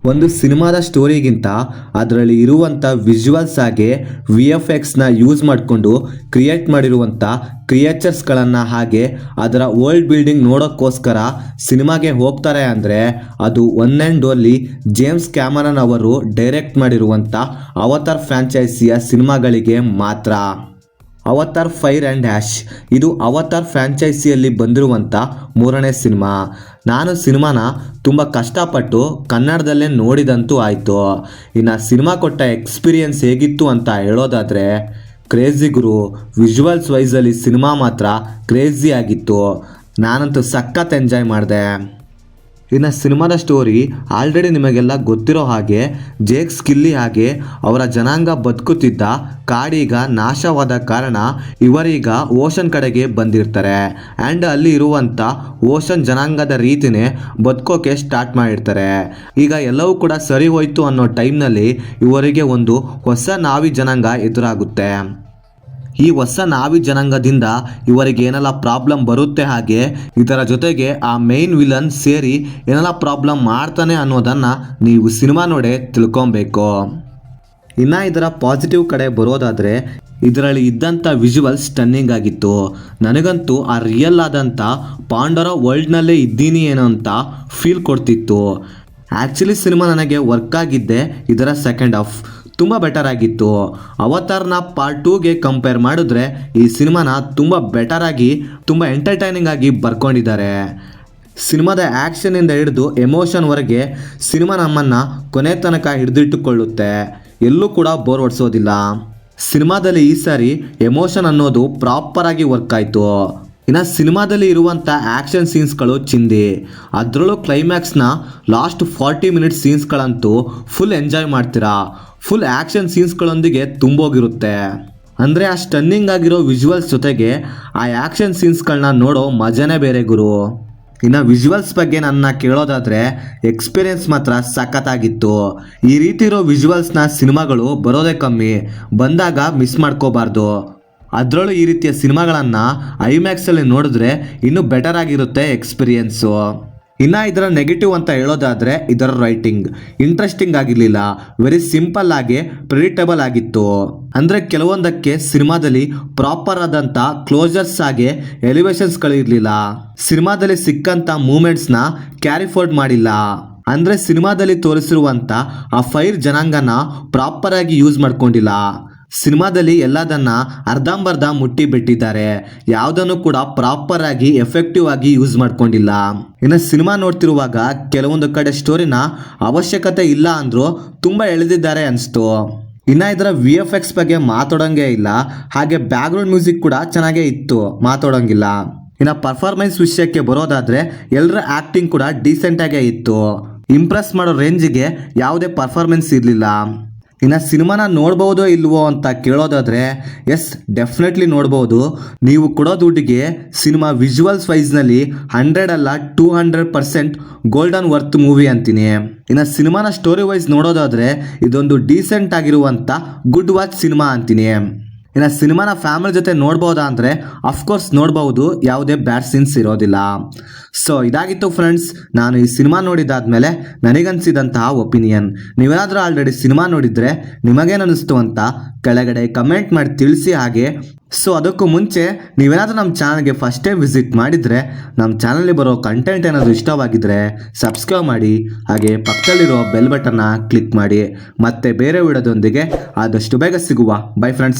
ಒಂದು ಸಿನಿಮಾದ ಸ್ಟೋರಿಗಿಂತ ಅದರಲ್ಲಿ ಇರುವಂಥ ವಿಜುವಲ್ಸ್ ಆಗಿ VFX ಯೂಸ್ ಮಾಡಿಕೊಂಡು ಕ್ರಿಯೇಟ್ ಮಾಡಿರುವಂಥ ಕ್ರಿಯೇಚರ್ಸ್ಗಳನ್ನು ಹಾಗೆ ಅದರ ವರ್ಲ್ಡ್ ಬಿಲ್ಡಿಂಗ್ ನೋಡೋಕ್ಕೋಸ್ಕರ ಸಿನಿಮಾಗೆ ಹೋಗ್ತಾರೆ ಅಂದರೆ ಅದು one and only James Cameron ಅವರು ಡೈರೆಕ್ಟ್ ಮಾಡಿರುವಂಥ ಅವತಾರ್ ಫ್ರಾಂಚೈಸಿಯ ಸಿನಿಮಾಗಳಿಗೆ ಮಾತ್ರ. ಅವತಾರ್ ಫೈರ್ ಆ್ಯಂಡ್ ಆ್ಯಶ್ ಇದು ಅವತಾರ್ ಫ್ರಾಂಚೈಸಿಯಲ್ಲಿ ಬಂದಿರುವಂಥ ಮೂರನೇ ಸಿನಿಮಾ. ನಾನು ಸಿನಿಮಾನ ತುಂಬ ಕಷ್ಟಪಟ್ಟು ಕನ್ನಡದಲ್ಲೇ ನೋಡಿದಂತೂ ಆಯಿತು. ಇನ್ನು ಸಿನಿಮಾ ಕೊಟ್ಟ ಎಕ್ಸ್ಪೀರಿಯನ್ಸ್ ಹೇಗಿತ್ತು ಅಂತ ಹೇಳೋದಾದರೆ ಕ್ರೇಜಿ ಗುರು. ವಿಜುವಲ್ಸ್ ವೈಸಲ್ಲಿ ಸಿನಿಮಾ ಮಾತ್ರ ಕ್ರೇಜಿ ಆಗಿತ್ತು. ನಾನಂತೂ ಸಖತ್ ಎಂಜಾಯ್ ಮಾಡಿದೆ. ಇನ್ನು ಸಿನಿಮಾದ ಸ್ಟೋರಿ ಆಲ್ರೆಡಿ ನಿಮಗೆಲ್ಲ ಗೊತ್ತಿರೋ ಹಾಗೆ ಜೇಕ್ ಸ್ಕಿಲ್ಲಿ ಹಾಗೆ ಅವರ ಜನಾಂಗ ಬದುಕುತ್ತಿದ್ದ ಕಾಡೀಗ ನಾಶವಾದ ಕಾರಣ ಇವರೀಗ ಓಷನ್ ಕಡೆಗೆ ಬಂದಿರ್ತಾರೆ. ಆ್ಯಂಡ್ ಅಲ್ಲಿ ಇರುವಂಥ ಓಷನ್ ಜನಾಂಗದ ರೀತಿನೇ ಬದುಕೋಕೆ ಸ್ಟಾರ್ಟ್ ಮಾಡಿರ್ತಾರೆ. ಈಗ ಎಲ್ಲವೂ ಕೂಡ ಸರಿ ಹೋಯ್ತು ಅನ್ನೋ ಟೈಮ್ನಲ್ಲಿ ಇವರಿಗೆ ಒಂದು ಹೊಸ ನಾವಿ ಜನಾಂಗ ಎದುರಾಗುತ್ತೆ. ಈ ಹೊಸ ನಾವಿ ಜನಾಂಗದಿಂದ ಇವರಿಗೆ ಏನೆಲ್ಲ ಪ್ರಾಬ್ಲಮ್ ಬರುತ್ತೆ ಹಾಗೆ ಇದರ ಜೊತೆಗೆ ಆ ಮೇನ್ ವಿಲನ್ ಸೇರಿ ಏನೆಲ್ಲ ಪ್ರಾಬ್ಲಮ್ ಮಾಡ್ತಾನೆ ಅನ್ನೋದನ್ನು ನೀವು ಸಿನಿಮಾ ನೋಡೇ ತಿಳ್ಕೊಬೇಕು. ಇನ್ನು ಇದರ ಪಾಸಿಟಿವ್ ಕಡೆ ಬರೋದಾದರೆ ಇದರಲ್ಲಿ ಇದ್ದಂಥ ವಿಜುವಲ್ ಸ್ಟನ್ನಿಂಗ್ ಆಗಿತ್ತು. ನನಗಂತೂ ಆ ರಿಯಲ್ ಆದಂಥ ಪಾಂಡರ ವರ್ಲ್ಡ್ನಲ್ಲೇ ಇದ್ದೀನಿ ಏನೋ ಅಂತ ಫೀಲ್ ಕೊಡ್ತಿತ್ತು. ಆ್ಯಕ್ಚುಲಿ ಸಿನಿಮಾ ನನಗೆ ವರ್ಕ್ ಆಗಿದ್ದೆ ಇದರ ಸೆಕೆಂಡ್ ಹಾಫ್ ತುಂಬ ಬೆಟರ್ ಆಗಿತ್ತು. ಅವತಾರ್ನ ಪಾರ್ಟ್ 2ಗೆ ಕಂಪೇರ್ ಮಾಡಿದ್ರೆ ಈ ಸಿನಿಮಾನ ತುಂಬ ಬೆಟರಾಗಿ ತುಂಬ ಎಂಟರ್ಟೈನಿಂಗ್ ಆಗಿ ಬರ್ಕೊಂಡಿದ್ದಾರೆ. ಸಿನಿಮಾದ ಆ್ಯಕ್ಷನಿಂದ ಹಿಡಿದು ಎಮೋಷನ್ವರೆಗೆ ಸಿನಿಮಾ ನಮ್ಮನ್ನು ಕೊನೆ ತನಕ ಹಿಡಿದಿಟ್ಟುಕೊಳ್ಳುತ್ತೆ. ಎಲ್ಲೂ ಕೂಡ ಬೋರ್ ಹೊಡಿಸೋದಿಲ್ಲ. ಸಿನಿಮಾದಲ್ಲಿ ಈ ಸಾರಿ ಎಮೋಷನ್ ಅನ್ನೋದು ಪ್ರಾಪರಾಗಿ ವರ್ಕ್ ಆಯಿತು. ಇನ್ನು ಸಿನಿಮಾದಲ್ಲಿ ಇರುವಂಥ ಆ್ಯಕ್ಷನ್ ಸೀನ್ಸ್ಗಳು ಚಿಂದಿ. ಅದರಲ್ಲೂ ಕ್ಲೈಮ್ಯಾಕ್ಸ್ನ ಲಾಸ್ಟ್ 40 ಮಿನಿಟ್ಸ್ ಸೀನ್ಸ್ಗಳಂತೂ ಫುಲ್ ಎಂಜಾಯ್ ಮಾಡ್ತೀರಾ. ಫುಲ್ ಆ್ಯಕ್ಷನ್ ಸೀನ್ಸ್ಗಳೊಂದಿಗೆ ತುಂಬೋಗಿರುತ್ತೆ. ಅಂದರೆ ಆ ಸ್ಟನ್ನಿಂಗ್ ಆಗಿರೋ ವಿಜುವಲ್ಸ್ ಜೊತೆಗೆ ಆ ಆ್ಯಕ್ಷನ್ ಸೀನ್ಸ್ಗಳನ್ನ ನೋಡೋ ಮಜಾನೇ ಬೇರೆ ಗುರು. ಇನ್ನು ವಿಜುವಲ್ಸ್ ಬಗ್ಗೆ ನನ್ನ ಕೇಳೋದಾದರೆ ಎಕ್ಸ್ಪೀರಿಯನ್ಸ್ ಮಾತ್ರ ಸಖತ್ತಾಗಿತ್ತು. ಈ ರೀತಿ ಇರೋ ವಿಜುವಲ್ಸ್ನ ಸಿನಿಮಾಗಳು ಬರೋದೇ ಕಮ್ಮಿ. ಬಂದಾಗ ಮಿಸ್ ಮಾಡ್ಕೋಬಾರ್ದು. ಅದರಲ್ಲೂ ಈ ರೀತಿಯ ಸಿನಿಮಾಗಳನ್ನು ಐಮ್ಯಾಕ್ಸಲ್ಲಿ ನೋಡಿದ್ರೆ ಇನ್ನೂ ಬೆಟರ್ ಆಗಿರುತ್ತೆ ಎಕ್ಸ್ಪೀರಿಯನ್ಸು. ಇನ್ನು ಇದರ ನೆಗೆಟಿವ್ ಅಂತ ಹೇಳೋದಾದರೆ ಇದರ ರೈಟಿಂಗ್ ಇಂಟ್ರೆಸ್ಟಿಂಗ್ ಆಗಿರಲಿಲ್ಲ. ವೆರಿ ಸಿಂಪಲ್ ಆಗಿ ಪ್ರಿಡಿಕ್ಟಬಲ್ ಆಗಿತ್ತು. ಅಂದರೆ ಕೆಲವೊಂದಕ್ಕೆ ಸಿನಿಮಾದಲ್ಲಿ ಪ್ರಾಪರ್ ಆದಂಥ ಕ್ಲೋಸರ್ಸ್ ಆಗಿ ಎಲಿವೇಶನ್ಸ್ಗಳಿರಲಿಲ್ಲ. ಸಿನಿಮಾದಲ್ಲಿ ಸಿಕ್ಕಂಥ ಮೂಮೆಂಟ್ಸ್ನ ಕ್ಯಾರಿ ಫೋರ್ಡ್ ಮಾಡಿಲ್ಲ. ಅಂದರೆ ಸಿನಿಮಾದಲ್ಲಿ ತೋರಿಸಿರುವಂಥ ಆ ಫೈರ್ ಜನಾಂಗನ ಪ್ರಾಪರಾಗಿ ಯೂಸ್ ಮಾಡ್ಕೊಂಡಿಲ್ಲ. ಸಿನಿಮಾದಲ್ಲಿ ಎಲ್ಲದನ್ನ ಅರ್ಧಂಬರ್ಧ ಮುಟ್ಟಿ ಬಿಟ್ಟಿದ್ದಾರೆ. ಯಾವುದನ್ನು ಕೂಡ ಪ್ರಾಪರ್ ಆಗಿ ಎಫೆಕ್ಟಿವ್ ಆಗಿ ಯೂಸ್ ಮಾಡ್ಕೊಂಡಿಲ್ಲ. ಇನ್ನು ಸಿನಿಮಾ ನೋಡ್ತಿರುವಾಗ ಕೆಲವೊಂದು ಕಡೆ ಸ್ಟೋರಿನ ಅವಶ್ಯಕತೆ ಇಲ್ಲ ಅಂದರೂ ತುಂಬ ಎಳೆದಿದ್ದಾರೆ ಅನಿಸ್ತು. ಇನ್ನು ಇದರ VFX ಬಗ್ಗೆ ಮಾತಾಡೋಂಗೇ ಇಲ್ಲ. ಹಾಗೆ ಬ್ಯಾಕ್ಗ್ರೌಂಡ್ ಮ್ಯೂಸಿಕ್ ಕೂಡ ಚೆನ್ನಾಗೇ ಇತ್ತು, ಮಾತಾಡೋಂಗಿಲ್ಲ. ಇನ್ನು ಪರ್ಫಾರ್ಮೆನ್ಸ್ ವಿಷಯಕ್ಕೆ ಬರೋದಾದರೆ ಎಲ್ಲರ ಆ್ಯಕ್ಟಿಂಗ್ ಕೂಡ ಡೀಸೆಂಟಾಗೇ ಇತ್ತು. ಇಂಪ್ರೆಸ್ ಮಾಡೋ ರೇಂಜಿಗೆ ಯಾವುದೇ ಪರ್ಫಾರ್ಮೆನ್ಸ್ ಇರಲಿಲ್ಲ. ಇನ್ನು ಸಿನಿಮಾನ ನೋಡ್ಬೋದೋ ಇಲ್ವೋ ಅಂತ ಕೇಳೋದಾದರೆ ಎಸ್, ಡೆಫಿನೆಟ್ಲಿ ನೋಡ್ಬೋದು. ನೀವು ಕೊಡೋ ದುಡ್ಡಿಗೆ ಸಿನಿಮಾ ವಿಜುವಲ್ಸ್ ವೈಸ್ನಲ್ಲಿ 100 ಅಲ್ಲ 200% ಗೋಲ್ಡನ್ ವರ್ತ್ ಮೂವಿ ಅಂತೀನಿ. ಇನ್ನು ಸಿನಿಮಾನ ಸ್ಟೋರಿ ವೈಸ್ ನೋಡೋದಾದರೆ ಇದೊಂದು ಡೀಸೆಂಟ್ ಆಗಿರುವಂಥ ಗುಡ್ ವಾಚ್ ಸಿನಿಮಾ ಅಂತೀನಿ. ಇನ್ನು ಸಿನಿಮಾನ ಫ್ಯಾಮಿಲಿ ಜೊತೆ ನೋಡ್ಬೋದಾ ಅಂದರೆ ಅಫ್ಕೋರ್ಸ್ ನೋಡ್ಬೋದು, ಯಾವುದೇ ಬ್ಯಾಡ್ ಸೀನ್ಸ್ ಇರೋದಿಲ್ಲ. ಸೊ ಇದಾಗಿತ್ತು ಫ್ರೆಂಡ್ಸ್, ನಾನು ಈ ಸಿನಿಮಾ ನೋಡಿದಾದ್ಮೇಲೆ ನನಗನ್ಸಿದಂತಹ ಒಪಿನಿಯನ್. ನೀವೇನಾದರೂ ಆಲ್ರೆಡಿ ಸಿನಿಮಾ ನೋಡಿದರೆ ನಿಮಗೇನಿಸ್ತು ಅಂತ ಕೆಳಗಡೆ ಕಮೆಂಟ್ ಮಾಡಿ ತಿಳಿಸಿ. ಹಾಗೆ ಸೊ ಅದಕ್ಕೂ ಮುಂಚೆ ನೀವೇನಾದರೂ ನಮ್ಮ ಚಾನಲ್ಗೆ ಫಸ್ಟ್ ಟೈಮ್ ವಿಸಿಟ್ ಮಾಡಿದರೆ ನಮ್ಮ ಚಾನಲ್ಗೆ ಬರೋ ಕಂಟೆಂಟ್ ಏನಾದರೂ ಇಷ್ಟವಾಗಿದ್ದರೆ ಸಬ್ಸ್ಕ್ರೈಬ್ ಮಾಡಿ. ಹಾಗೆ ಪಕ್ಕದಲ್ಲಿರೋ ಬೆಲ್ ಬಟನ್ನ ಕ್ಲಿಕ್ ಮಾಡಿ. ಮತ್ತೆ ಬೇರೆ ವಿಡಿಯೋದೊಂದಿಗೆ ಆದಷ್ಟು ಬೇಗ ಸಿಗುವ. By friends.